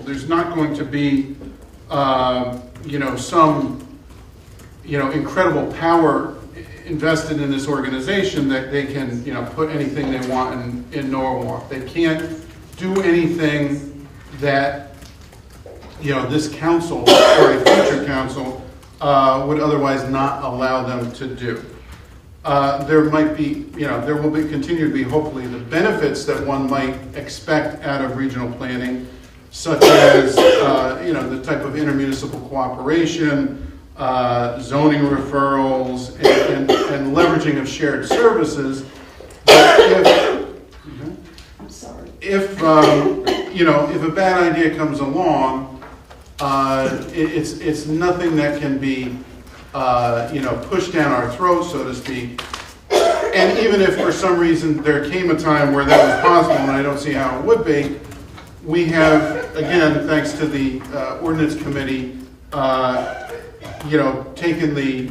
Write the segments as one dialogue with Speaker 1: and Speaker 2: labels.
Speaker 1: There's not going to be, some, incredible power invested in this organization that they can, put anything they want in Norwalk. They can't do anything that, this council or a future council would otherwise not allow them to do. There might be, there will continue to be hopefully the benefits that one might expect out of regional planning, such as, the type of intermunicipal cooperation, zoning referrals, and leveraging of shared services. But if a bad idea comes along, it's nothing that can be pushed down our throats, so to speak. And even if for some reason there came a time where that was possible, and I don't see how it would be, we have, again, thanks to the ordinance committee, taken the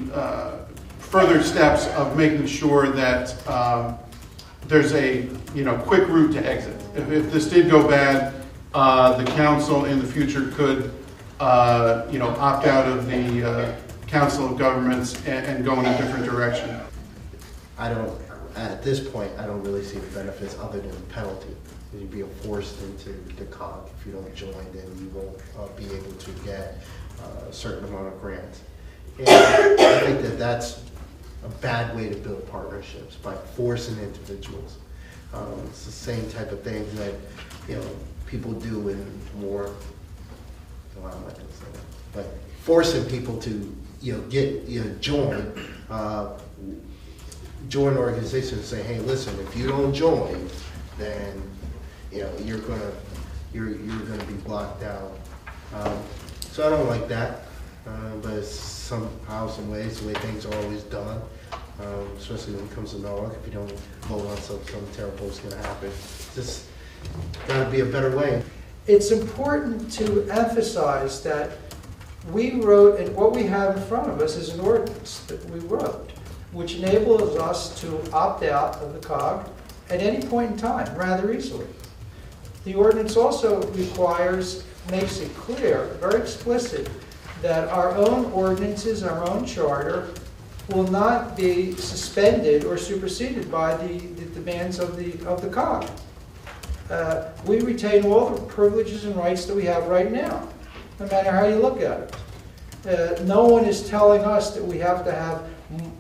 Speaker 1: further steps of making sure that there's a quick route to exit. If this did go bad, the council in the future could opt out of the Council of Governments and go in a different direction.
Speaker 2: At this point, I don't really see the benefits other than the penalty. You'd be forced into the COG. If you don't join, then you won't be able to get a certain amount of grants. And I think that that's a bad way to build partnerships, by forcing individuals. It's the same type of thing that people do in more. Well, I'm not going to say that, but forcing people to join organizations and say, hey, listen, if you don't join, then you're gonna be blocked out. So I don't like that, but it's somehow, some ways, the way things are always done, especially when it comes to Norwalk. If you don't vote on something terrible is gonna happen. Just gotta be a better way.
Speaker 3: It's important to emphasize that we wrote, and what we have in front of us is an ordinance that we wrote, which enables us to opt out of the COG at any point in time, rather easily. The ordinance also makes it clear, very explicit, that our own ordinances, our own charter, will not be suspended or superseded by the demands of the COG. We retain all the privileges and rights that we have right now, no matter how you look at it. No one is telling us that we have to have,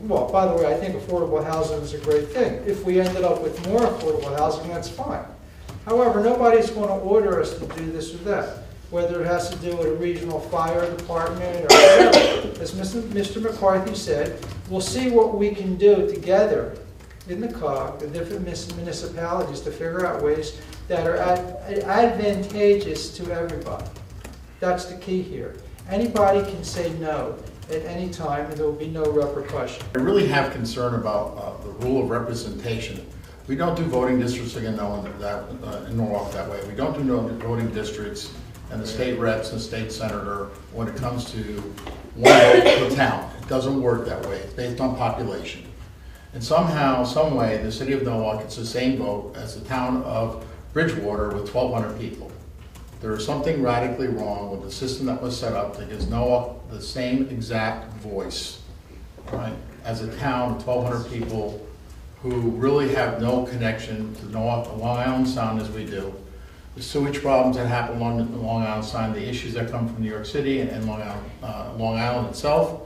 Speaker 3: well, by the way, I think affordable housing is a great thing. If we ended up with more affordable housing, that's fine. However, nobody's going to order us to do this or that, whether it has to do with a regional fire department or whatever. As Mr. McCarthy said, we'll see what we can do together in the COG, the different municipalities, to figure out ways that are advantageous to everybody. That's the key here. Anybody can say no at any time, and there will be no repercussion.
Speaker 4: I really have concern about the rule of representation. We don't do voting districts in Norwalk that way. We don't do voting districts and the state reps and state senator when it comes to one vote per town. It doesn't work that way. It's based on population. And somehow, some way, the city of Norwalk gets the same vote as the town of Bridgewater with 1,200 people. There is something radically wrong with the system that was set up that gives Norwalk the same exact voice, right, as a town of 1,200 people who really have no connection to Norwalk, Long Island Sound as we do. The sewage problems that happen along the Long Island Sound, the issues that come from New York City and Long Island itself.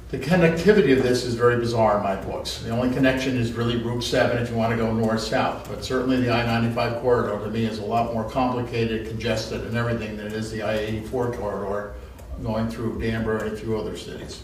Speaker 4: The connectivity of this is very bizarre in my books. The only connection is really Route 7 if you want to go north-south, but certainly the I-95 corridor to me is a lot more complicated, congested, and everything than it is the I-84 corridor going through Danbury and through other cities.